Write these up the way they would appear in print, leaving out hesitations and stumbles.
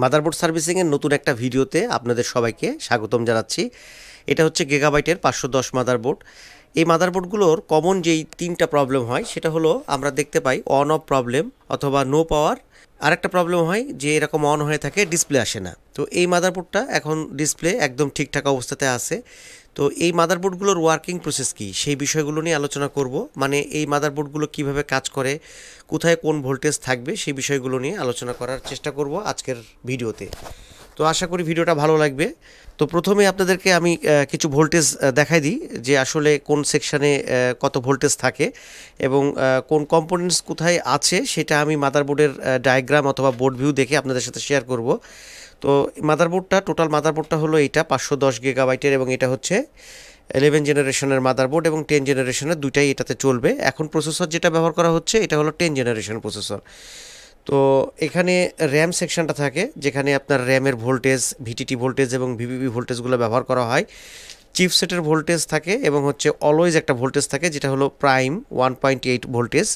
Motherboard সার্ভিসিংয়ের নতুন একটা ভিডিওতে আপনাদের সবাইকে স্বাগতম জানাচ্ছি। এটা হচ্ছে গিগাবাইটের 510 মাদারবোর্ড। এই মাদারবোর্ডগুলোর কমন যেই তিনটা প্রবলেম হয় সেটা হলো আমরা দেখতে পাই অন অফ প্রবলেম অথবা নো পাওয়ার। আরেকটা প্রবলেম হয় যে এরকম অন হয়ে থাকে, ডিসপ্লে আসে না। তো এই মাদারবোর্ডটা এখন ডিসপ্লে একদম ঠিকঠাক অবস্থাতে আছে। তো এই মাদারবোর্ডগুলোর ওয়ার্কিং প্রসেস কী সেই বিষয়গুলো নিয়ে আলোচনা করব। মানে এই মাদারবোর্ডগুলো কিভাবে কাজ করে, কোথায় কোন ভোল্টেজ থাকবে সেই বিষয়গুলো নিয়ে আলোচনা করার চেষ্টা করব আজকের ভিডিওতে। তো আশা করি ভিডিওটা ভালো লাগবে। তো প্রথমে আপনাদেরকে আমি কিছু ভোল্টেজ দেখাই দিই যে আসলে কোন সেকশানে কত ভোল্টেজ থাকে এবং কোন কম্পোনেন্টস কোথায় আছে সেটা আমি মাদারবোর্ডের ডায়াগ্রাম অথবা বোর্ড ভিউ দেখে আপনাদের সাথে শেয়ার করব। তো মাদারবোর্ডটা টোটাল মাদারবোর্ডটা হলো এইটা 510 গিগাবাইটের এবং এটা হচ্ছে 11 জেনারেশনের মাদারবোর্ড এবং 10 জেনারেশনের দুইটাই এটাতে চলবে। এখন প্রসেসর যেটা ব্যবহার করা হচ্ছে এটা হলো 10 জেনারেশন প্রসেসর। তো এখানে র্যাম সেকশনটা থাকে যেখানে আপনার র্যামের ভোল্টেজ, ভিটিটি ভোল্টেজ এবং ভিভিভি ভোল্টেজগুলো ব্যবহার করা হয়। চিপসেটের ভোল্টেজ থাকে এবং হচ্ছে অলওয়েজ একটা ভোল্টেজ থাকে যেটা হলো প্রাইম 1.8 ভোল্টেজ।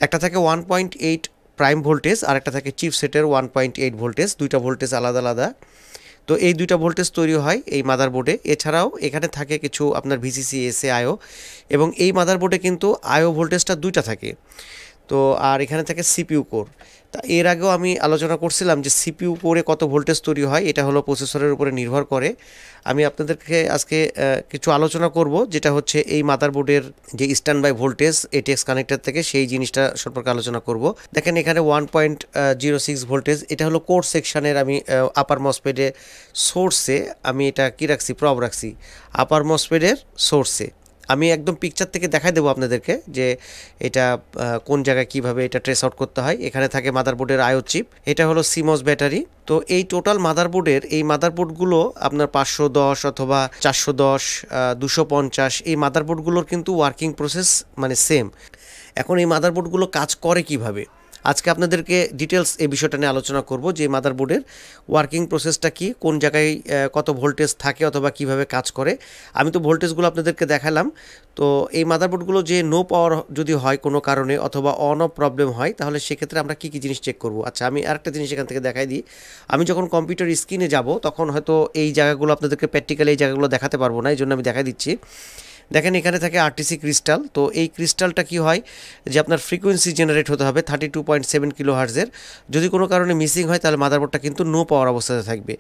একটা থাকে 1.8 প্রাইম ভোল্টেজ আর একটা থাকে চিপসেটের 1.8 ভোল্টেজ। দুইটা ভোল্টেজ আলাদা আলাদা। তো এই দুইটা ভোল্টেজ তৈরি হয় এই মাদারবোর্ডে। এছাড়াও এখানে থাকে কিছু আপনার ভিসিসি, এসএ, আইও এবং এই মাদারবোর্ডে কিন্তু আইও ভোল্টেজটা দুইটা থাকে। তো আর এখানে থাকে সিপিইউ কোর। তা এর আগেও আমি আলোচনা করছিলাম যে সিপিইউ কোরে কত ভোল্টেজ তৈরি হয়, এটা হলো প্রসেসরের উপরে নির্ভর করে। আমি আপনাদেরকে আজকে কিছু আলোচনা করব যেটা হচ্ছে এই মাদারবোর্ডের যে stand by voltage ATX connector থেকে সেই জিনিসটা সম্পর্কে আলোচনা করব। দেখেন এখানে 1.06 ভোল্টেজ, এটা হলো কোর সেকশানের। আমি আপার মসফেডে সোর্সে আমি এটা কী রাখছি, প্রব রাখছি আপার মসফেডের সোর্সে। আমি একদম পিকচার থেকে দেখাই দেবো আপনাদেরকে যে এটা কোন জায়গায় কিভাবে এটা ট্রেস আউট করতে হয়। এখানে থাকে মাদারবোর্ডের আইও চিপ, এটা হলো সিমস ব্যাটারি। তো এই টোটাল মাদারবোর্ডের এই মাদারবোর্ডগুলো আপনার 510 অথবা 410, 250 এই মাদারবোর্ডগুলোর কিন্তু ওয়ার্কিং প্রসেস মানে সেম। এখন এই মাদারবোর্ডগুলো কাজ করে কিভাবে, আজকে আপনাদেরকে ডিটেলস এই বিষয়টা নিয়ে আলোচনা করব যে মাদারবোর্ডের ওয়ার্কিং প্রসেসটা কি, কোন জায়গায় কত ভোল্টেজ থাকে অথবা কিভাবে কাজ করে। আমি তো ভোল্টেজগুলো আপনাদেরকে দেখালাম। তো এই মাদারবোর্ডগুলো যে নো পাওয়ার যদি হয় কোনো কারণে অথবা অন অফ প্রবলেম হয় তাহলে সেক্ষেত্রে আমরা কী কী জিনিস চেক করব। আচ্ছা, আমি আরেকটা জিনিস এখান থেকে দেখাই দিই। আমি যখন কম্পিউটার স্ক্রিনে যাব তখন হয়তো এই জায়গাগুলো আপনাদেরকে প্র্যাকটিক্যালি এই জায়গাগুলো দেখাতে পারবো না, এই জন্য আমি দেখাই দিচ্ছি। দেখেন এখানে থাকে আরটিসি ক্রিস্টাল। তো এই ক্রিস্টালটা কি হয় যে আপনার ফ্রিকোয়েন্সি জেনারেট হতে হবে 32.7 কিলো হার্জের। যদি কোনো কারণে মিসিং হয় তাহলে মাদারবোর্ডটা কিন্তু নো পাওয়ার অবস্থাতে থাকবে।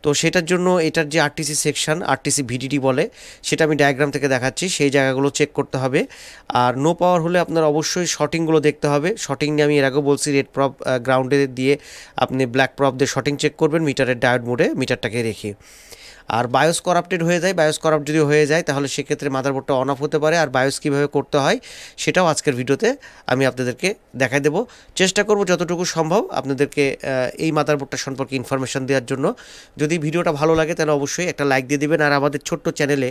তো সেটার জন্য এটার যে আরটিসি সেকশন, আরটিসি ভিডিডি বলে, সেটা আমি ডায়াগ্রাম থেকে দেখাচ্ছি, সেই জায়গাগুলো চেক করতে হবে। আর নো পাওয়ার হলে আপনার অবশ্যই শর্টিংগুলো দেখতে হবে। শর্টিং নিয়ে আমি এর আগেও বলছি, রেড প্রপ গ্রাউন্ডে দিয়ে আপনি ব্ল্যাক প্রপ দিয়ে শর্টিং চেক করবেন মিটারের ডায়োড মোডে মিটারটাকে রেখে। আর বায়োস করাপ্টেড হয়ে যায়, বায়োস করাপ্ট যদি হয়ে যায় তাহলে সেক্ষেত্রে মাদারবোর্ডটা অন অফ হতে পারে। আর বায়োস কীভাবে করতে হয় সেটাও আজকের ভিডিওতে আমি আপনাদেরকে দেখাই দেবো। চেষ্টা করব যতটুকু সম্ভব আপনাদেরকে এই মাদারবোর্ডটা সম্পর্কে ইনফরমেশান দেওয়ার জন্য। যদি ভিডিওটা ভালো লাগে তাহলে অবশ্যই একটা লাইক দিয়ে দেবেন। আর আমাদের ছোট্ট চ্যানেলে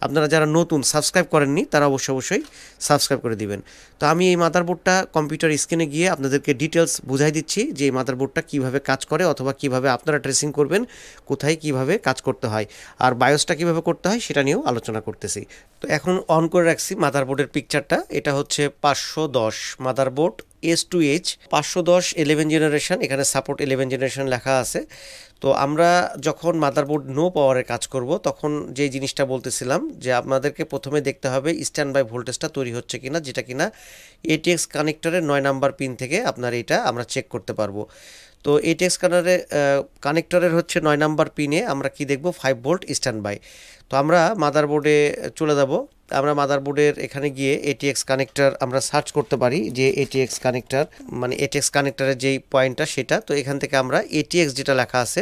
আপনারা যারা নতুন সাবস্ক্রাইব করেননি তারা অবশ্যই সাবস্ক্রাইব করে দিবেন। তো আমি এই মাদারবোর্ডটা কম্পিউটার স্ক্রিনে গিয়ে আপনাদেরকে ডিটেলস বুঝাই দিচ্ছি যে এই মাদারবোর্ডটা কীভাবে কাজ করে অথবা কিভাবে আপনারা ট্রেসিং করবেন, কোথায় কিভাবে কাজ করতে হয় আর বায়োসটা কীভাবে করতে হয় সেটা নিয়েও আলোচনা করতেছি। তো এখন অন করে রাখছি মাদারবোর্ডের পিকচারটা। এটা হচ্ছে 510 মাদারবোর্ড S2H 510 11 জেনারেশন। এখানে সাপোর্ট 11 জেনারেশন লেখা আছে। তো আমরা যখন মাদারবোর্ড নো পাওয়ারে কাজ করব তখন যে জিনিসটা বলতেছিলাম যে আপনাদেরকে প্রথমে দেখতে হবে স্ট্যান্ড বাই ভোল্টেজটা তৈরি হচ্ছে কিনা, যেটা কিনা এটিএক্স কানেক্টরের 9 নাম্বার পিন থেকে আপনার এটা আমরা চেক করতে পারবো। তো এটিএক্স কানেক্টরের হচ্ছে 9 নাম্বার পিনে আমরা কি দেখব, 5 ভোল্ট স্ট্যান্ড বাই। তো আমরা মাদারবোর্ডে চলে যাব। আমরা মাদারবোর্ডের এখানে গিয়ে এটিএক্স কানেক্টর আমরা সার্চ করতে পারি যে এটিএক্স কানেক্টর মানে এটিএক্স কানেক্টরের যেই পয়েন্টটা সেটা। তো এখান থেকে আমরা এটিএক্স যেটা লেখা আছে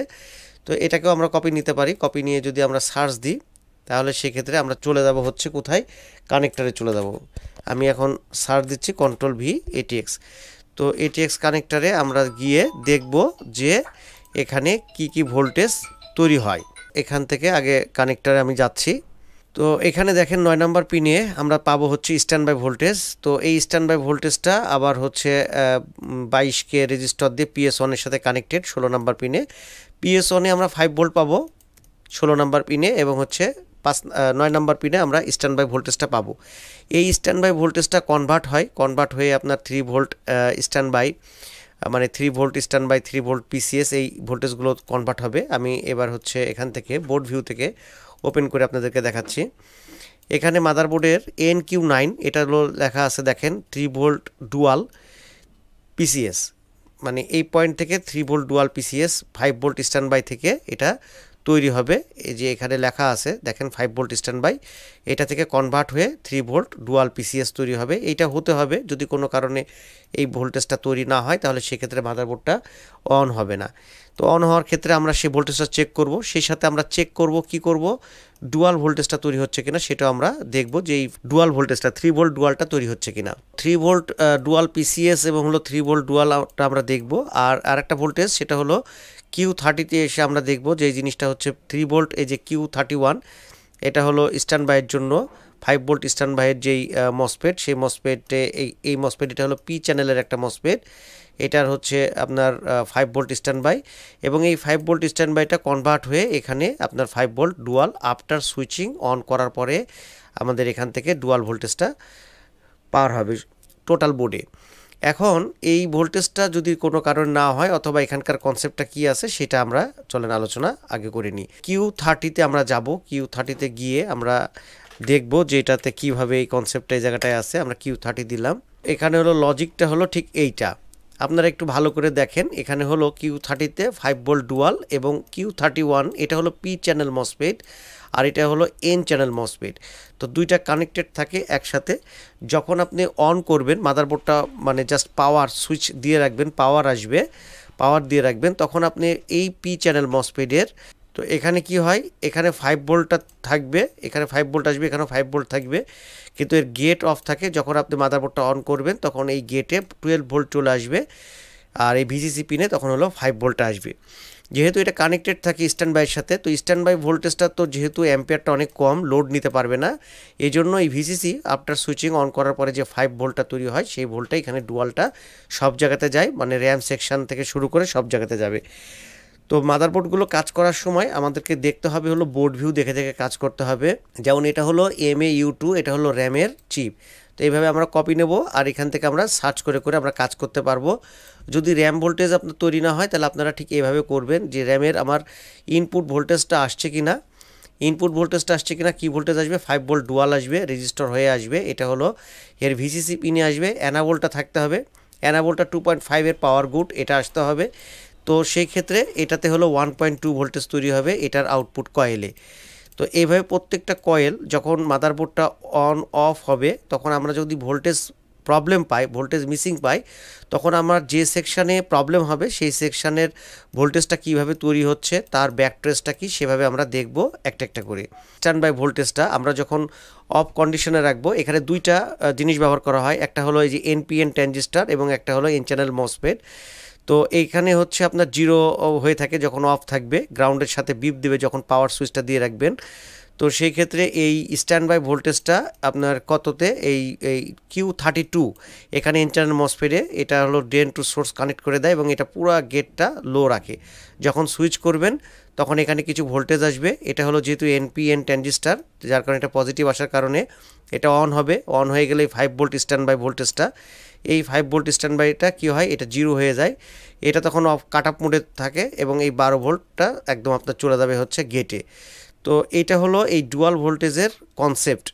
তো এটাকেও আমরা কপি নিতে পারি। কপি নিয়ে যদি আমরা সার্চ দিই তাহলে সেক্ষেত্রে আমরা চলে যাব হচ্ছে কোথায়, কানেক্টরে চলে যাব। আমি এখন সার্চ দিচ্ছি Ctrl+V এটিএক্স। তো এটিএক্স কানেক্টরে আমরা গিয়ে দেখব যে এখানে কি ভোল্টেজ তৈরি হয়। এখান থেকে আগে কানেক্টরে আমি যাচ্ছি। তো এখানে দেখেন 9 নাম্বার পিনে আমরা পাবো হচ্ছে স্ট্যান্ড বাই ভোল্টেজ। তো এই স্ট্যান্ড বাই ভোল্টেজটা আবার হচ্ছে 22K রেজিস্টার দিয়ে PS1 এর সাথে কানেক্টেড 16 নাম্বার পিনে। PS1-এ আমরা 5 ভোল্ট পাবো 16 নাম্বার পিনে এবং হচ্ছে 9 নাম্বার পিনে আমরা স্ট্যান্ড বাই ভোল্টেজটা পাবো। এই স্ট্যান্ড বাই ভোল্টেজটা কনভার্ট হয়ে আপনার 3 ভোল্ট স্ট্যান্ড বাই মানে 3 volt stand by 3 volt PCS এই ভোল্টেজগুলো কনভার্ট হবে। আমি এবার হচ্ছে এখান থেকে বোর্ড ভিউ থেকে ওপেন করে আপনাদেরকে দেখাচ্ছি। এখানে মাদারবোর্ডের NQ9 এটা হলো লেখা আছে দেখেন 3 ভোল্ট ডুয়াল পিসিএস, মানে এই পয়েন্ট থেকে 3 volt dual PCS 5 volt stand by থেকে এটা তৈরি হবে। এই যে এখানে লেখা আছে দেখেন 5 ভোল্ট স্ট্যান্ড বাই, এটা থেকে কনভার্ট হয়ে 3 ভোল্ট ডুয়াল পিসিএস তৈরি হবে। এইটা হতে হবে, যদি কোনো কারণে এই ভোল্টেজটা তৈরি না হয় তাহলে সেক্ষেত্রে মাদারবোর্ডটা অন হবে না। তো অন হওয়ার ক্ষেত্রে আমরা সেই ভোল্টেজটা চেক করব, সেই সাথে আমরা চেক করব কি করব, ডুয়াল ভোল্টেজটা তৈরি হচ্ছে কিনা সেটাও আমরা দেখব যে এই ডুয়াল ভোল্টেজটা 3 ভোল্ট ডুয়ালটা তৈরি হচ্ছে কিনা। 3 ভোল্ট ডুয়াল পিসিএস এবং হলো 3 ভোল্ট ডুয়ালটা আমরা দেখব। আর আরেকটা ভোল্টেজ সেটা হলো Q30তে এসে আমরা দেখব যে এই জিনিসটা হচ্ছে 3 ভোল্ট, এই যে Q31 এটা হলো স্ট্যান্ড বাইয়ের জন্য 5 ভোল্ট স্ট্যান্ড বাইয়ের যেই মসফেট, সেই মসফেটে এই মসফেট এটা হলো পি চ্যানেলের একটা মসফেট, এটার হচ্ছে আপনার 5 ভোল্ট স্ট্যান্ড বাই, এবং এই 5 ভোল্ট স্ট্যান্ড বাইটা কনভার্ট হয়ে এখানে আপনার 5 volt dual after switching on করার পরে আমাদের এখান থেকে ডুয়াল ভোল্টেজটা পার হবে টোটাল বোর্ডে। এখন এই ভোল্টেজটা যদি কোনো কারণ না হয় অথবা এখানকার কনসেপ্টটা কি আছে সেটা আমরা চলেন আলোচনা আগে করে নিই। Q30তে আমরা যাব, Q30তে গিয়ে আমরা দেখব যে এটাতে কীভাবে এই কনসেপ্টটা এই জায়গাটায় আছে। আমরা Q30 দিলাম, এখানে হলো লজিকটা হলো ঠিক এইটা, আপনারা একটু ভালো করে দেখেন। এখানে হলো Q30তে 5 ভোল্ট ডুয়াল এবং Q31 এটা হলো পি চ্যানেল মসফেট আর এটা হলো এন চ্যানেল মসফেট। তো দুইটা কানেক্টেড থাকে একসাথে। যখন আপনি অন করবেন মাদারবোর্ডটা, মানে জাস্ট পাওয়ার সুইচ দিয়ে রাখবেন, পাওয়ার আসবে, পাওয়ার দিয়ে রাখবেন, তখন আপনি এই পি চ্যানেল মসফেটের, তো এখানে কি হয়, এখানে 5 ভোল্টটা থাকবে, এখানে 5 ভোল্ট আসবে, এখানেও 5 ভোল্ট থাকবে, কিন্তু এর গেট অফ থাকে। যখন আপনি মাদারবোর্ডটা অন করবেন তখন এই গেটে 12 ভোল্ট চলে আসবে, আর এই ভিসিসি পিনে তখন হলো 5 ভোল্ট আসবে। যেহেতু এটা কানেক্টেড থাকে স্ট্যান্ড বাইয়ের সাথে, তো স্ট্যান্ড বাই ভোল্টেজটা তো যেহেতু অ্যাম্পিয়ারটা অনেক কম, লোড নিতে পারবে না, এই জন্য এই ভিসিসি আফটার সুইচিং অন করার পরে যে 5 ভোল্টটা তৈরি হয় সেই ভোল্টটা এখানে ডুয়ালটা সব জায়গাতে যায়, মানে র্যাম সেকশন থেকে শুরু করে সব জায়গাতে যাবে। তো মাদারবোর্ডগুলো কাজ করার সময় আমাদেরকে দেখতে হবে হলো বোর্ড ভিউ দেখে দেখে কাজ করতে হবে। যেমন এটা হলো MAU2, এটা হলো র্যামের চিপ। তো এইভাবে আমরা কপি নেব আর এখান থেকে আমরা সার্চ করে করে আমরা কাজ করতে পারবো। যদি র্যাম ভোল্টেজ আপনার তৈরি না হয় তাহলে আপনারা ঠিক এইভাবে করবেন যে র্যামের আমার ইনপুট ভোল্টেজটা আসছে কি না, ইনপুট ভোল্টেজটা আসছে কিনা, কি ভোল্টেজ আসবে, 5 ভোল্ট ডুয়াল আসবে, রেজিস্টার হয়ে আসবে, এটা হলো এর ভিসিসি পিনে আসবে, অ্যানাভোল্টটা থাকতে হবে, অ্যানাভোল্টটা 2.5 এর পাওয়ার গুড এটা আসতে হবে। তো সেই ক্ষেত্রে এটাতে হলো 1.2 ভোল্টেজ তৈরি হবে এটার আউটপুট কয়েলে। তো এইভাবে প্রত্যেকটা কয়েল যখন মাদারবোর্ডটা অন অফ হবে তখন আমরা যদি ভোল্টেজ প্রবলেম পাই, ভোল্টেজ মিসিং পাই, তখন আমার যে সেকশানে প্রবলেম হবে সেই সেকশানের ভোল্টেজটা কিভাবে তৈরি হচ্ছে তার ব্যাক ট্রেসটা কি সেভাবে আমরা দেখব একটা একটা করে। স্ট্যান্ড বাই ভোল্টেজটা আমরা যখন অফ কন্ডিশনে রাখবো, এখানে দুইটা জিনিস ব্যবহার করা হয়, একটা হলো এই যে NPN ট্রানজিস্টর এবং একটা হলো এন চ্যানেল মসফেট। তো এইখানে হচ্ছে আপনার জিরো হয়ে থাকে যখন অফ থাকবে, গ্রাউন্ডের সাথে বিপ দেবে যখন পাওয়ার সুইচটা দিয়ে রাখবেন। তো সেই ক্ষেত্রে এই স্ট্যান্ড বাই ভোল্টেজটা আপনার কততে, এই Q32 এখানে ইন্টারনাল মসফেটে এটা হলো ড্রেন টু সোর্স কানেক্ট করে দেয় এবং এটা পুরো গেটটা লো রাখে। যখন সুইচ করবেন তখন এখানে কিছু ভোল্টেজ আসবে, এটা হলো যেহেতু NPN ট্রানজিস্টর যার কারণে এটা পজিটিভ আসার কারণে এটা অন হবে। অন হয়ে গেলে 5 ভোল্ট স্ট্যান্ড বাই ভোল্টেজটা, এই 5 ভোল্ট স্ট্যান্ড বাইটা কী হয়, এটা জিরো হয়ে যায়, এটা তখন অফ কাট আপ মোডে থাকে এবং এই 12 ভোল্টটা একদম আপনার চলে যাবে হচ্ছে গেটে। তো এইটা হলো এই ডুয়াল ভোল্টেজের কনসেপ্ট।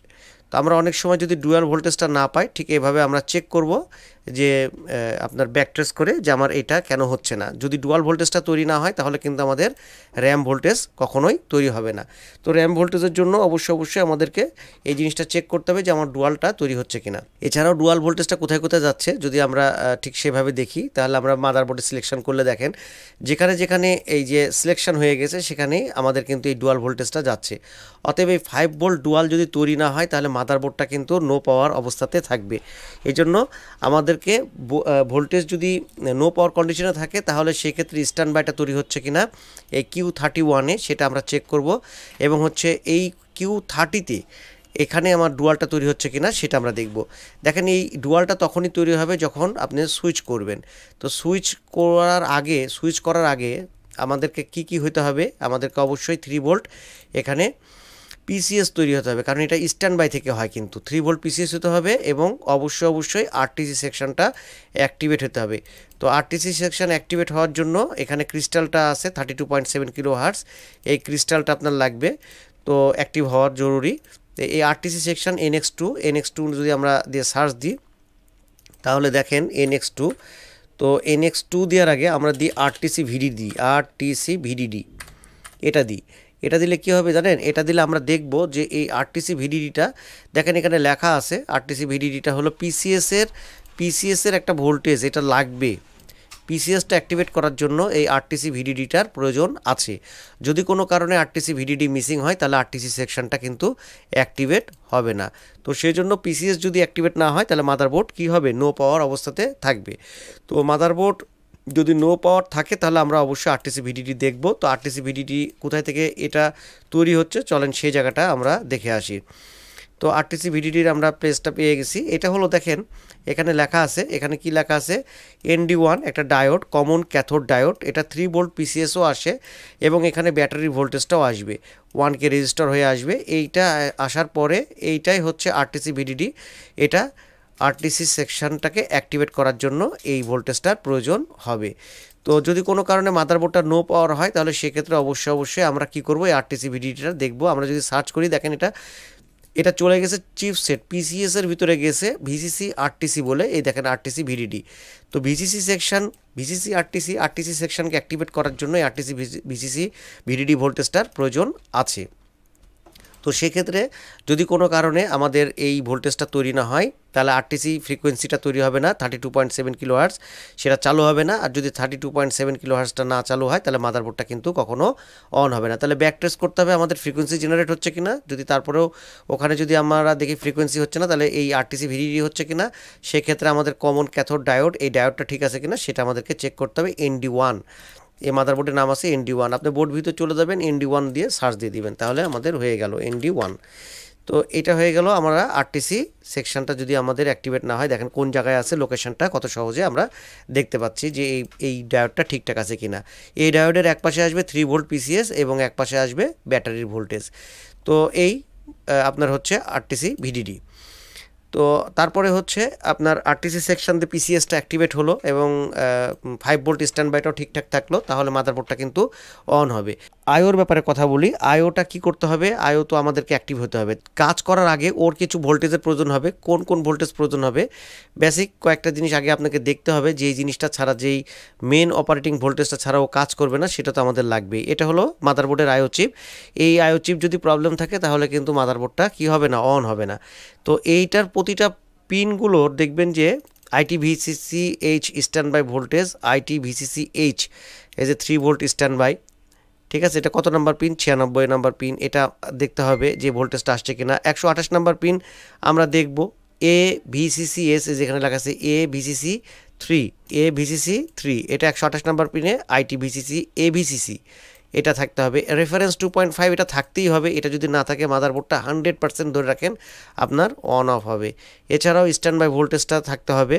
তো আমরা অনেক সময় যদি ডুয়াল ভোল্টেজটা না পাই ঠিক এইভাবে আমরা চেক করব যে আপনার ব্যাক ট্রেস করে যে আমার এটা কেন হচ্ছে না। যদি ডুয়াল ভোল্টেজটা তৈরি না হয় তাহলে কিন্তু আমাদের র্যাম ভোল্টেজ কখনোই তৈরি হবে না। তো র্যাম ভোল্টেজের জন্য অবশ্যই আমাদেরকে এই জিনিসটা চেক করতে হবে যে আমার ডুয়ালটা তৈরি হচ্ছে কিনা। এছাড়াও ডুয়াল ভোল্টেজটা কোথায় কোথায় যাচ্ছে যদি আমরা ঠিক সেভাবে দেখি তাহলে আমরা মাদারবোর্ডে সিলেকশন করলে দেখেন যেখানে যেখানে এই যে সিলেকশন হয়ে গেছে সেখানেই আমাদের কিন্তু এই ডুয়াল ভোল্টেজটা যাচ্ছে। অতএব এই 5 ভোল্ট ডুয়াল যদি তৈরি না হয় তাহলে মাদারবোর্ডটা কিন্তু নো পাওয়ার অবস্থাতে থাকবে। এই জন্য আমাদেরকে ভোল্টেজ যদি নো পাওয়ার কন্ডিশনে থাকে তাহলে সেক্ষেত্রে স্ট্যান্ড বাইটা তৈরি হচ্ছে কিনা এই Q31-এ সেটা আমরা চেক করব, এবং হচ্ছে এই Q30-তে এখানে আমার ডুয়ালটা তৈরি হচ্ছে কিনা সেটা আমরা দেখব। দেখেন এই ডুয়ালটা তখনই তৈরি হবে যখন আপনি সুইচ করবেন। তো সুইচ করার আগে আমাদেরকে কি হতে হবে, আমাদেরকে অবশ্যই 3 ভোল্ট এখানে পিসিএস তৈরি হতে হবে, কারণ এটা স্ট্যান্ড বাই থেকে হয়, কিন্তু 3 ভোল্ট পিসিএস হতে হবে এবং অবশ্যই আরটিসি সেকশনটা অ্যাক্টিভেট হতে হবে। তো আরটিসি সেকশন অ্যাক্টিভেট হওয়ার জন্য এখানে ক্রিস্টালটা আছে 32.7 কিলো হার্টজ, এই ক্রিস্টালটা আপনার লাগবে, তো অ্যাক্টিভ হওয়ার জরুরি। এই আরটিসি সেকশন NX2 যদি আমরা দিয়ে সার্চ দিই তাহলে দেখেন NX2, তো NX2 দেওয়ার আগে আমরা দিই আরটিসি ভিডিডি, এটা দিলে কি হবে জানেন, এটা দিলে আমরা দেখব যে এই আরটিসি ভিডিডিটা দেখেন এখানে লেখা আছে, আরটিসি ভিডিডিটা হলো পিসিএসের একটা ভোল্টেজ, এটা লাগবে পিসিএসটা অ্যাক্টিভেট করার জন্য এই আরটিসি ভিডিডিটার প্রয়োজন আছে। যদি কোনো কারণে আরটিসি ভিডিডি মিসিং হয় তাহলে আরটিসি সেকশনটা কিন্তু অ্যাক্টিভেট হবে না। তো সেই জন্য পিসিএস যদি অ্যাক্টিভেট না হয় তাহলে মাদারবোর্ড কী হবে, নো পাওয়ার অবস্থাতে থাকবে। তো মাদারবোর্ড যদি নো পাওয়ার থাকে তাহলে আমরা অবশ্যই আরটিসি ভিডিডি দেখব। তো আরটিসি ভিডিডি কোথায় থেকে এটা তৈরি হচ্ছে চলেন সেই জায়গাটা আমরা দেখে আসি। তো আরটিসি ভিডিডির আমরা প্লেসটা পেয়ে গেছি। এটা হলো দেখেন এখানে লেখা আছে, এখানে কি লেখা আছে, ND1 একটা ডায়োড, কমন ক্যাথোড ডায়োড, এটা 3 ভোল্ট পিসিএসও আসে এবং এখানে ব্যাটারির ভোল্টেজটাও আসবে, 1K রেজিস্টার হয়ে আসবে। এইটা আসার পরে এইটাই হচ্ছে আরটিসি ভিডিডি, এটা আরটিসি সেকশনটাকে অ্যাক্টিভেট করার জন্য এই ভোল্টেজটার প্রয়োজন হবে। তো যদি কোনো কারণে মাদারবোর্ডটা নো পাওয়ার হয় তাহলে সেক্ষেত্রে অবশ্যই আমরা কি করব, এই আরটিসি ভিডিডিটা দেখব। আমরা যদি সার্চ করি দেখেন এটা চলে গেছে চিপসেট পিসিএস এর ভিতরে গেছে ভিসিসি আরটিসি বলে, এই দেখেন আরটিসি ভিডিডি। তো ভিসিসি আরটিসি সেকশনকে অ্যাক্টিভেট করার জন্য আরটিসি ভিসিসি ভিডিডি ভোল্টেজটার প্রয়োজন আছে। তো সেক্ষেত্রে যদি কোনো কারণে আমাদের এই ভোল্টেজটা তৈরি না হয় তাহলে আরটিসি ফ্রিকোয়েন্সিটা তৈরি হবে না, 32.7 কিলো হার্টজ, সেটা চালু হবে না। আর যদি 32.7 কিলো হার্টজটা না চালু হয় তাহলে মাদারবোর্ডটা কিন্তু কখনো অন হবে না। তাহলে ব্যাক টেস্ট করতে হবে আমাদের ফ্রিকোয়েন্সি জেনারেট হচ্ছে কিনা, যদি তারপরেও ওখানে যদি আমরা দেখি ফ্রিকোয়েন্সি হচ্ছে না তাহলে এই আরটিসি ভিডিডি হচ্ছে কিনা, সেক্ষেত্রে আমাদের কমন ক্যাথোড ডায়োড, এই ডায়োডটা ঠিক আছে কিনা সেটা আমাদেরকে চেক করতে হবে। ND1 এই মাদারবোর্ডের নাম আছে ND1, আপনি বোর্ড ভিতরে চলে যাবেন ND1 দিয়ে সার্চ দিয়ে দিবেন তাহলে আমাদের হয়ে গেল ND1। তো এটা হয়ে গেল, আমরা আরটিসি সেকশনটা যদি আমাদের অ্যাক্টিভেট না হয় দেখেন কোন জায়গায় আছে লোকেশনটা কত সহজে আমরা দেখতে পাচ্ছি যে এই ডায়োডটা ঠিকঠাক আছে কিনা। এই ডায়োডের এক পাশে আসবে 3 ভোল্ট পিসিএস এবং এক পাশে আসবে ব্যাটারির ভোল্টেজ। তো এই আপনার হচ্ছে আরটিসি ভিডিডি। তো তারপরে হচ্ছে আপনার আরটিসি সেকশন দিয়ে পিসিএসটা অ্যাক্টিভেট হলো এবং 5 ভোল্ট স্ট্যান্ড বাইটাও ঠিকঠাক থাকলো, তাহলে মাদারবোর্ডটা কিন্তু অন হবে। আইওর ব্যাপারে কথা বলি, আইওটা কি করতে হবে, আইও তো আমাদেরকে অ্যাক্টিভ হতে হবে। কাজ করার আগে ওর কিছু ভোল্টেজের প্রয়োজন হবে। কোন ভোল্টেজ প্রয়োজন হবে, বেসিক কয়েকটা জিনিস আগে আপনাকে দেখতে হবে, যেই জিনিসটা ছাড়া, যেই মেন অপারেটিং ভোল্টেজটা ছাড়াও কাজ করবে না সেটা তো আমাদের লাগবেই। এটা হলো মাদারবোর্ডের আইও চিপ। এই আইও চিপ যদি প্রবলেম থাকে তাহলে কিন্তু মাদারবোর্ডটা কি হবে না, অন হবে না। তো এইটার প্রতিটা পিনগুলোর দেখবেন যে ITVCC-H stand by voltage, ITVCC-H এই যে 3 ভোল্ট স্ট্যান্ড বাই, ঠিক আছে, এটা কত নাম্বার পিন, 96 নাম্বার পিন, এটা দেখতে হবে যে ভোল্টেজটা আসছে কিনা। 128 নাম্বার পিন আমরা দেখব AVCC-S, যেখানে লেখা আছে AVCC-3, এটা 128 নাম্বার পিনে ITVCC-AVCC এটা থাকতে হবে। রেফারেন্স 2.5 এটা থাকতেই হবে, এটা যদি না থাকে মাদারবোর্ডটা 100% ধরে রাখেন আপনার অন অফ হবে। এছাড়াও স্ট্যান্ড বাই ভোল্টেজটা থাকতে হবে,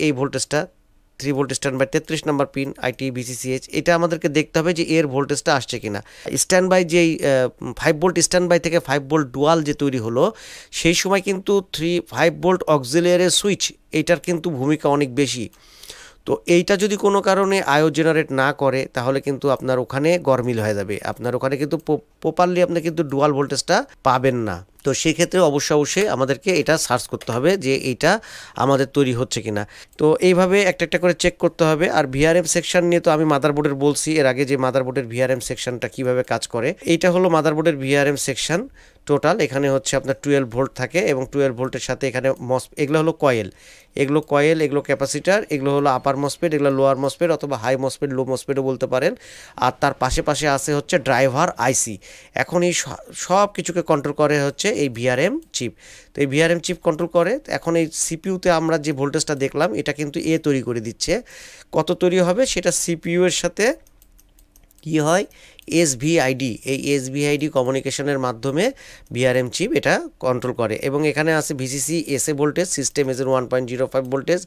এই ভোল্টেজটা 3 volt stand by 33 number pin ITVCC-H, এটা আমাদেরকে দেখতে হবে যে এর ভোল্টেজটা আসছে কিনা। স্ট্যান্ড বাই যেই 5 ভোল্ট স্ট্যান্ড বাই থেকে 5 ভোল্ট ডুয়াল যে তৈরি হলো সেই সময় কিন্তু 5 ভোল্ট অক্সিলিয়ারি সুইচ এইটার কিন্তু ভূমিকা অনেক বেশি। তো এইটা যদি কোনো কারণে আয়ো জেনারেট না করে তাহলে কিন্তু আপনার ওখানে গরমিল হয়ে যাবে, আপনার ওখানে কিন্তু প্রপারলি আপনি কিন্তু ডুয়াল ভোল্টেজটা পাবেন না। তো সেই ক্ষেত্রে অবশ্যই আমাদেরকে এটা সার্চ করতে হবে যে এইটা আমাদের তৈরি হচ্ছে কিনা। তো এইভাবে একটা করে চেক করতে হবে। আর ভিআরএম সেকশন নিয়ে তো আমি মাদারবোর্ডের বলছি এর আগে যে মাদারবোর্ডের ভিআরএম সেকশনটা কিভাবে কাজ করে। এইটা হলো মাদারবোর্ডের ভিআরএম সেকশন টোটাল। এখানে হচ্ছে আপনার 12 ভোল্ট থাকে এবং 12 ভোল্টের সাথে এখানে এগুলো হলো কয়েল, এগুলো ক্যাপাসিটার, এগুলো হলো আপার মসফেট, এগুলো লোয়ার মসফেট অথবা হাই মসফেট, লো মসফেটও বলতে পারেন। আর তার পাশে আছে হচ্ছে ড্রাইভার আইসি। এখন এই সব কিছুকে কন্ট্রোল করে হচ্ছে এই ভিআরএম চিপ। তো এই ভিআরএম চিপ কন্ট্রোল করে। এখন এই সিপিইউতে আমরা যে ভোল্টেজটা দেখলাম এটা কিন্তু এ তৈরি করে দিচ্ছে, কত তৈরি হবে সেটা সিপিইউ এর সাথে কি হয় এসভিআইডি, এই এসভিআইডি কমিউনিকেশনের মাধ্যমে ভিআরএম চিপ এটা কন্ট্রোল করে। এবং এখানে আছে ভিসিসি এসএ ভোল্টেজ, সিস্টেম এজের 1.05 ভোল্টেজ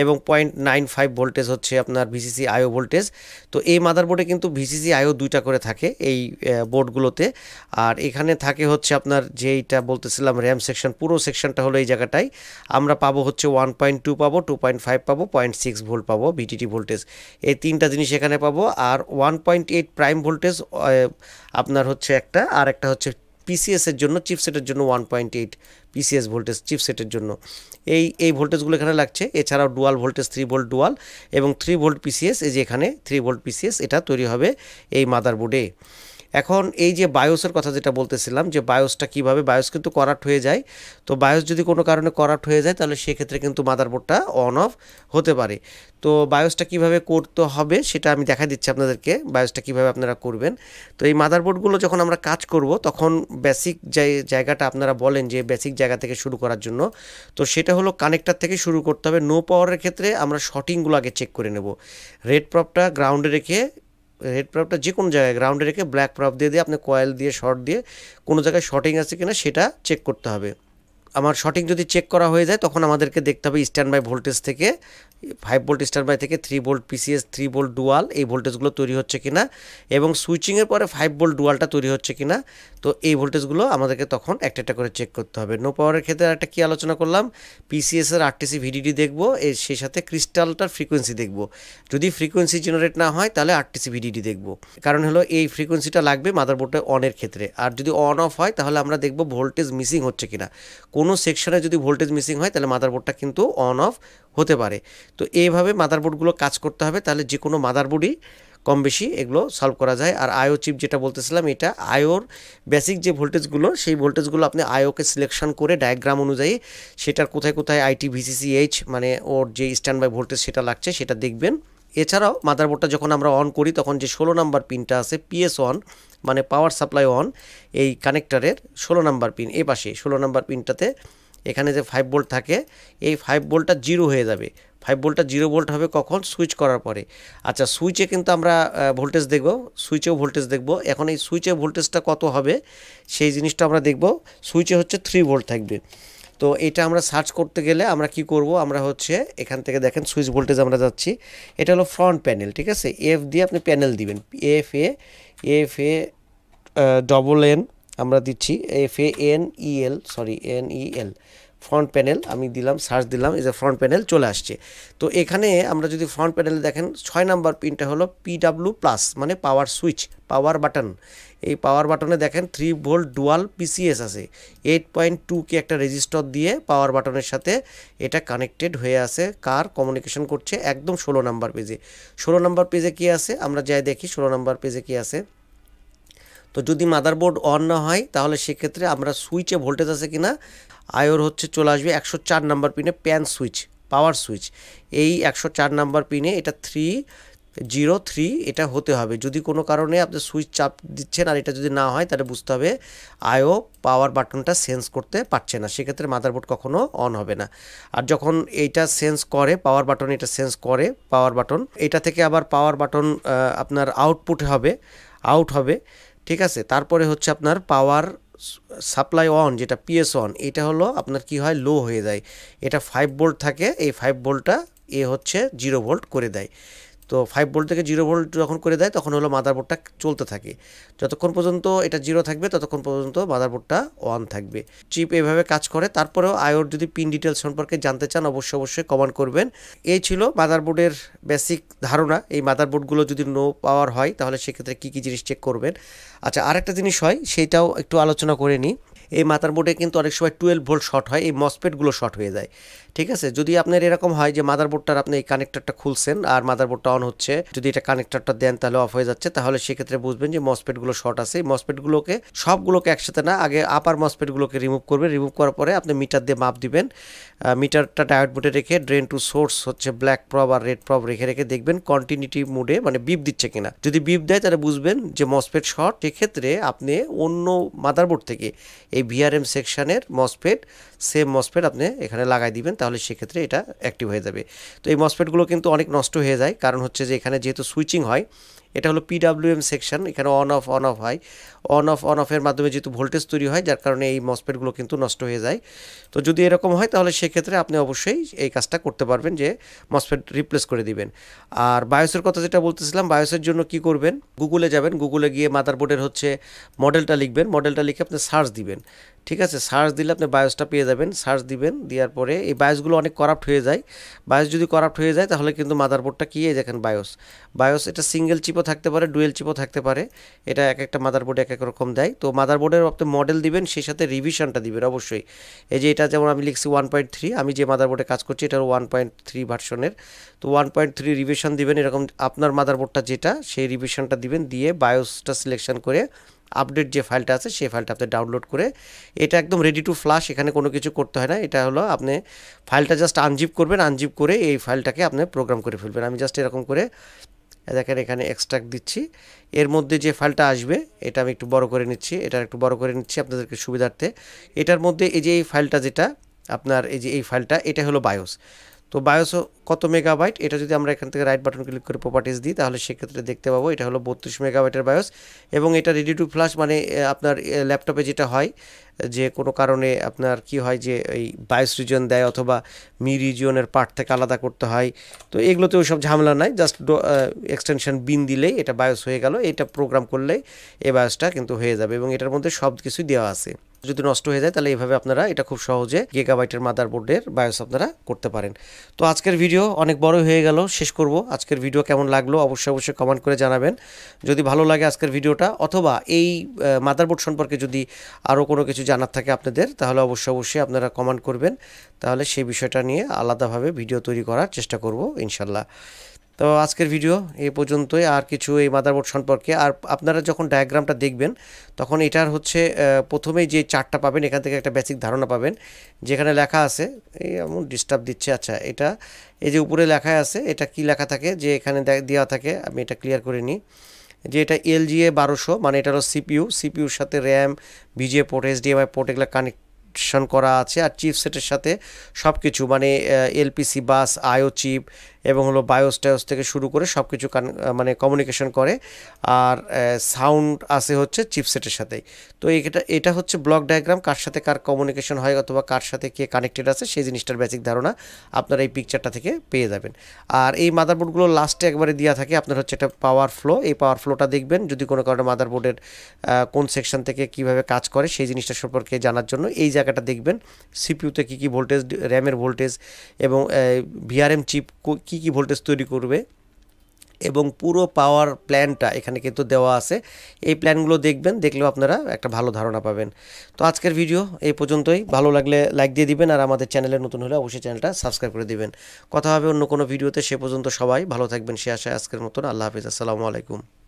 এবং 0.95 ভোল্টেজ হচ্ছে আপনার ভিসিসি আইও ভোল্টেজ। তো এই মাদারবোর্ডে কিন্তু ভিসিসি আইও দুইটা করে থাকে এই বোর্ডগুলোতে। আর এখানে থাকে হচ্ছে আপনার যেইটা বলতেছিলাম র্যাম সেকশন, পুরো সেকশনটা হলো এই জায়গাটায়। আমরা পাবো হচ্ছে 1.2 পাবো, 2.5 পাবো, 0.6 ভোল্ট পাবো ভিটিটি ভোল্টেজ, এই তিনটা জিনিস এখানে পাবো। আর 1.8 প্রাইম ভোল্টেজ আপনার হচ্ছে একটা, আর একটা হচ্ছে পিসিএসের জন্য, চিপসেটের জন্য 1.8 পিসিএস ভোল্টেজ চিপসেটের জন্য। এই ভোল্টেজগুলো এখানে লাগছে। এছাড়াও ডুয়াল ভোল্টেজ 3 ভোল্ট ডুয়াল এবং 3 ভোল্ট পিসিএস, এই যে এখানে 3 ভোল্ট পিসিএস এটা তৈরি হবে এই মাদারবোর্ডে। এখন এই যে বায়োসের কথা যেটা বলতেছিলাম, যে বায়োসটা কীভাবে, বায়োস কিন্তু করাপ্ট হয়ে যায়। তো বায়োস যদি কোনো কারণে করাপ্ট হয়ে যায় তাহলে সেক্ষেত্রে কিন্তু মাদারবোর্ডটা অন অফ হতে পারে। তো বায়োসটা কিভাবে করতে হবে সেটা আমি দেখা দিচ্ছি আপনাদেরকে, বায়োসটা কিভাবে আপনারা করবেন। তো এই মাদারবোর্ডগুলো যখন আমরা কাজ করব তখন বেসিক জায়গাটা আপনারা বলেন যে বেসিক জায়গা থেকে শুরু করার জন্য, তো সেটা হলো কানেক্টর থেকে শুরু করতে হবে। নো পাওয়ারের ক্ষেত্রে আমরা শর্টিংগুলো আগে চেক করে নেব। রেড প্রপটা গ্রাউন্ডে রেখে, রেড প্রপটা যে কোনো জায়গায় গ্রাউন্ডে রেখে ব্ল্যাক প্রপ দিয়ে আপনি কয়েল দিয়ে শর্ট দিয়ে কোনো জায়গায় শর্টিং আছে কিনা সেটা চেক করতে হবে। আমার শর্টিং যদি চেক করা হয়ে যায় তখন আমাদেরকে দেখতে হবে স্ট্যান্ড বাই ভোল্টেজ থেকে 5 ভোল্ট স্ট্যান্ড বাই থেকে 3 ভোল্ট পিসিএস, 3 ভোল্ট ডুয়াল এই ভোল্টেজগুলো তৈরি হচ্ছে কিনা, এবং সুইচিংয়ের পরে 5 ভোল্ট ডুয়ালটা তৈরি হচ্ছে কিনা। তো এই ভোল্টেজগুলো আমাদেরকে তখন একটা একটা করে চেক করতে হবে। নো পাওয়ারের ক্ষেত্রে একটা কী আলোচনা করলাম, পিসিএসের আরটিসি ভিডিডি দেখবো, এর সেই সাথে ক্রিস্টালটার ফ্রিকোয়েন্সি দেখবো। যদি ফ্রিকোয়েন্সি জেনারেট না হয় তাহলে আরটিসি ভিডিডি দেখবো, কারণ হলো এই ফ্রিকোয়েন্সিটা লাগবে মাদারবোর্ডে অনের ক্ষেত্রে। আর যদি অন অফ হয় তাহলে আমরা দেখবো ভোল্টেজ মিসিং হচ্ছে কিনা। কোনো সেকশনে যদি ভোল্টেজ মিসিং হয় তাহলে মাদারবোর্ডটা কিন্তু অন অফ হতে পারে। তো এইভাবে মাদারবোর্ডগুলো কাজ করতে হবে, তাহলে যে কোনো মাদারবোর্ডই কম বেশি এগুলো সলভ করা যায়। আর আইও চিপ যেটা বলতেছিলাম, এটা আইওর বেসিক যে ভোল্টেজগুলো, সেই ভোল্টেজগুলো আপনি আইওকে সিলেকশন করে ডায়াগ্রাম অনুযায়ী সেটার কোথায় কোথায় আইটি ভিসিসিএইচ মানে ওর যে স্ট্যান্ড বাই ভোল্টেজ সেটা লাগছে সেটা দেখবেন। এছাড়াও মাদারবোর্ডটা যখন আমরা অন করি তখন যে 16 নাম্বার পিনটা আছে PS1 মানে পাওয়ার সাপ্লাই অন, এই কানেক্টরের 16 নাম্বার পিন এ পাশে 16 নাম্বার পিনটাতে এখানে যে 5 ভোল্ট থাকে, এই 5 ভোল্টটা জিরো হয়ে যাবে। 5 ভোল্টটা 0 ভোল্ট হবে কখন, সুইচ করার পরে। আচ্ছা, সুইচে কিন্তু আমরা ভোল্টেজ দেখব, সুইচেও ভোল্টেজ দেখব। এখন এই সুইচে ভোল্টেজটা কত হবে সেই জিনিসটা আমরা দেখব। সুইচে হচ্ছে 3 ভোল্ট থাকবে। তো এটা আমরা সার্চ করতে গেলে আমরা কি করব, আমরা হচ্ছে এখান থেকে দেখেন সুইচ ভোল্টেজ আমরা যাচ্ছি, এটা হলো ফ্রন্ট প্যানেল, ঠিক আছে। এফ দিয়ে আপনি প্যানেল দিবেন, এফ এ ডবল এন আমরা দিচ্ছি, FANEL NEL ফ্রন্ট প্যানেল আমি দিলাম, সার্চ দিলাম, এই যে ফ্রন্ট প্যানেল চলে আসছে। তো এখানে আমরা যদি ফ্রন্ট প্যানেলে দেখেন 6 নাম্বার পিনটা হলো PW+ মানে পাওয়ার সুইচ, পাওয়ার বাটন। এই পাওয়ার বাটনে দেখেন 3 ভোল্ট ডুয়াল পিসিএস আছে, 8.2K একটা রেজিস্টর দিয়ে পাওয়ার বাটনের সাথে এটা কানেক্টেড হয়ে আছে। কার কমিউনিকেশন করছে, একদম 16 নাম্বার পেজে। 16 নাম্বার পেজে কি আছে আমরা যাই দেখি 16 নাম্বার পেজে কি আছে। তো যদি মাদারবোর্ড অন না হয় তাহলে সেক্ষেত্রে আমরা সুইচে ভোল্টেজ আছে কিনা, আয়োর হচ্ছে চলে আসবে 104 নাম্বার পিনে প্যান সুইচ, পাওয়ার সুইচ। এই 104 নাম্বার পিনে এটা 303 এটা হতে হবে। যদি কোনো কারণে আপনি সুইচ চাপ দিচ্ছেন আর এটা যদি না হয় তাহলে বুঝতে হবে আইও পাওয়ার বাটনটা সেন্স করতে পারছে না, সেক্ষেত্রে মাদারবোর্ড কখনো অন হবে না। আর যখন এইটা সেন্স করে পাওয়ার বাটন, এটা সেন্স করে পাওয়ার বাটন, এটা থেকে আবার পাওয়ার বাটন আপনার আউট হবে, ঠিক আছে। তারপরে হচ্ছে আপনার পাওয়ার সাপ্লাই অন যেটা PS1, এটা হলো আপনার কি হয়, লো হয়ে যায়। এটা 5 ভোল্ট থাকে, এই 5 ভোল্টটা হচ্ছে 0 ভোল্ট করে দেয়। তো 5 ভোল্ট থেকে 0 ভোল্ট যখন করে দেয় তখন হলো মাদারবোর্ডটা চলতে থাকে। যতক্ষণ পর্যন্ত এটা 0 থাকবে ততক্ষণ পর্যন্ত মাদারবোর্ডটা অন থাকবে। চিপ এভাবে কাজ করে। তারপরেও আইওর যদি পিন ডিটেলস সম্পর্কে জানতে চান অবশ্যই কমেন্ট করবেন। এই ছিল মাদারবোর্ডের বেসিক ধারণা। এই মাদারবোর্ডগুলো যদি নো পাওয়ার হয় তাহলে সেক্ষেত্রে কী কী জিনিস চেক করবেন। আচ্ছা, আরেকটা জিনিস হয় সেটাও একটু আলোচনা করে নিই। এই মাদারবোর্ডে কিন্তু অনেক সময় 12 ভোল্ট শর্ট হয়, এই মসফেটগুলো শর্ট হয়ে যায়, ঠিক আছে। যদি আপনার এরকম হয় যে মাদারবোর্ডটার আপনি এই কানেক্টরটা খুলছেন আর মাদারবোর্ডটা অন হচ্ছে, যদি এটা কানেক্টরটা দেন তাহলে অফ হয়ে যাচ্ছে, তাহলে সেক্ষেত্রে বুঝবেন যে মসফেটগুলো শর্ট আছে। এই মসফেটগুলোকে সবগুলোকে একসাথে না, আগে আপার মসফেটগুলোকে রিমুভ করবেন। রিমুভ করার পরে আপনি মিটার দিয়ে মাপ দিবেন। মিটারটা ডায়োড বোর্ডে রেখে ড্রেন টু সোর্স হচ্ছে ব্ল্যাক প্রব আর রেড প্রব রেখে দেখবেন কন্টিনিউটি মোডে মানে বিপ দিচ্ছে কিনা। যদি বিপ দেয় তাহলে বুঝবেন যে মসফেট শর্ট। সেক্ষেত্রে আপনি অন্য মাদারবোর্ড থেকে এই ভিআরএম সেকশনের সেম মসফেট আপনি এখানে লাগাই দিবেন, তাহলে সেক্ষেত্রে এটা অ্যাক্টিভ হয়ে যাবে। তো এই মসফেটগুলো কিন্তু অনেক নষ্ট হয়ে যায়, কারণ হচ্ছে যে এখানে যেহেতু সুইচিং হয় এটা হলো পিডাব্লিউএম সেকশন, এখানে অন অফ হয়। অন অফের মাধ্যমে যেহেতু ভোল্টেজ তৈরি হয়, যার কারণে এই মসফেটগুলো কিন্তু নষ্ট হয়ে যায়। তো যদি এরকম হয় তাহলে সেক্ষেত্রে আপনি অবশ্যই এই কাজটা করতে পারবেন যে মসফেট রিপ্লেস করে দিবেন। আর বায়োসের কথা যেটা বলতেছিলাম, বায়োসের জন্য কি করবেন, গুগলে যাবেন, গুগলে গিয়ে মাদারবোর্ডের হচ্ছে মডেলটা লিখবেন, মডেলটা লিখে আপনি সার্চ দিবেন। ঠিক আছে, সার্চ দিলে আপনি বায়োসটা পেয়ে যাবেন। সার্চ দিবেন, দেওয়ার পরে এই বায়োসগুলো অনেক করাপ্ট হয়ে যায়। বায়োস যদি করাপ্ট হয়ে যায় তাহলে কিন্তু মাদারবোর্ডটা কি, এই দেখেন বায়োস এটা সিঙ্গেল চিপও থাকতে পারে, ডুয়েল চিপও থাকতে পারে। এটা এক একটা মাদারবোর্ডে এক এক রকম দেয়। তো মাদারবোর্ডের আপনি মডেল দিবেন, সেই সাথে রিভিশনটা দিবেন অবশ্যই। এই যে এটা যেমন আমি লিখছি 1.3, আমি যে মাদারবোর্ডে কাজ করছি এটার 1.3 ভার্সনের। তো 1.3 রিভিশন দিবেন, এরকম আপনার মাদারবোর্ডটা যেটা সেই রিভিশনটা দিবেন, দিয়ে বায়োসটা সিলেকশন করে আপডেট যে ফাইলটা আছে সেই ফাইলটা আপনি ডাউনলোড করে, এটা একদম রেডি টু ফ্লাশ, এখানে কোনো কিছু করতে হয় না। এটা হলো আপনি ফাইলটা জাস্ট আনজিপ করবেন, আনজিপ করে এই ফাইলটাকে আপনি প্রোগ্রাম করে ফেলবেন। আমি জাস্ট এরকম করে দেখেন এখানে এক্সট্রাক্ট দিচ্ছি, এর মধ্যে যে ফাইলটা আসবে এটা আমি একটু বড় করে নিচ্ছি, এটা একটু বড় করে নিচ্ছি আপনাদেরকে সুবিধার্থে। এটার মধ্যে এই যে এই ফাইলটা যেটা আপনার, এই যে এই ফাইলটা, এটা হলো বায়োস। তো বায়োসও কত মেগাবাইট, এটা যদি আমরা এখান থেকে রাইট বাটন ক্লিক করে প্রপার্টিস দিই তাহলে সেক্ষেত্রে দেখতে পাবো এটা হলো 32 মেগাবাইটের বায়োস। এবং এটা রেডি টু ফ্লাশ, মানে আপনার ল্যাপটপে যেটা হয় যে কোনো কারণে আপনার কি হয় যে এই বায়োস রিজিয়ন দেয় অথবা মি রিজিয়নের পার্ট থেকে আলাদা করতে হয়। তো এগুলোতে ওই সব ঝামেলা নাই, জাস্ট এক্সটেনশন বিন দিলেই এটা বায়োস হয়ে গেল। এটা প্রোগ্রাম করলেই এই বায়োসটা কিন্তু হয়ে যাবে এবং এটার মধ্যে সব কিছুই দেওয়া আছে। যদি নষ্ট হয়ে যায় তাহলে এইভাবে আপনারা এটা খুব সহজে গিগাবাইটের মাদারবোর্ডের বায়োস আপনারা করতে পারেন। তো আজকের ভিডিও অনেক বড় হয়ে গেল, শেষ করব। আজকের ভিডিও কেমন লাগলো অবশ্যই কমেন্ট করে জানাবেন। যদি ভালো লাগে আজকের ভিডিওটা, অথবা এই মাদারবোর্ড সম্পর্কে যদি আরও কোনো কিছু জানার থাকে আপনাদের, তাহলে অবশ্যই আপনারা কমেন্ট করবেন, তাহলে সেই বিষয়টা নিয়ে আলাদাভাবে ভিডিও তৈরি করার চেষ্টা করব ইনশাল্লাহ। তো আজকের ভিডিও এই পর্যন্তই। আর কিছু এই মাদারবোর্ড সম্পর্কে, আর আপনারা যখন ডায়াগ্রামটা দেখবেন তখন এটার হচ্ছে প্রথমেই যে চার্টটা পাবেন এখান থেকে একটা বেসিক ধারণা পাবেন, যেখানে লেখা আছে, এই এমন ডিস্টার্ব দিচ্ছে। আচ্ছা, এটা এই যে উপরে লেখা আছে, এটা কি লেখা থাকে যে এখানে দেওয়া থাকে, আমি এটা ক্লিয়ার করে নিই। যে এটা LGA 1200, মানে এটা হলো সিপিউর সাথে RAM, VGA port, HDMI port এগুলো কানেকশন করা আছে। আর চিপসেটের সাথে সব কিছু, মানে এলপিসি বাস, আইও চিপ এবং হলো বায়োস টায়োস থেকে শুরু করে সব কিছু মানে কমিউনিকেশন করে। আর সাউন্ড আছে হচ্ছে চিপসেটের সাথেই। তো এটা হচ্ছে ব্লক ডায়াগ্রাম, কার সাথে কার কমিউনিকেশন হয় অথবা কার সাথে কে কানেক্টেড আছে সেই জিনিসটার বেসিক ধারণা আপনারা এই পিকচারটা থেকে পেয়ে যাবেন। আর এই মাদারবোর্ডগুলো লাস্টে একবারে দেওয়া থাকে আপনার হচ্ছে একটা পাওয়ার ফ্লো, এই পাওয়ার ফ্লোটা দেখবেন যদি কোনো কারণে মাদারবোর্ডের কোন সেকশন থেকে কিভাবে কাজ করে সেই জিনিসটা সম্পর্কে জানার জন্য এই জায়গাটা দেখবেন। সিপিইউতে কী ভোল্টেজ, র্যামের ভোল্টেজ এবং ভিআরএম চিপ কী ভোল্টেজ তৈরি করবে এবং পুরো পাওয়ার প্ল্যানটা এখানে কিন্তু দেওয়া আছে। এই প্ল্যানগুলো দেখবেন, দেখলেও আপনারা একটা ভালো ধারণা পাবেন। তো আজকের ভিডিও এই পর্যন্তই। ভালো লাগলে লাইক দিয়ে দিবেন, আর আমাদের চ্যানেলে নতুন হলে অবশ্যই চ্যানেলটা সাবস্ক্রাইব করে দিবেন। কথা হবে অন্য কোনো ভিডিওতে, সে পর্যন্ত সবাই ভালো থাকবেন সে আশায় আজকের মতন আল্লাহ হাফিজ, আসসালামু আলাইকুম।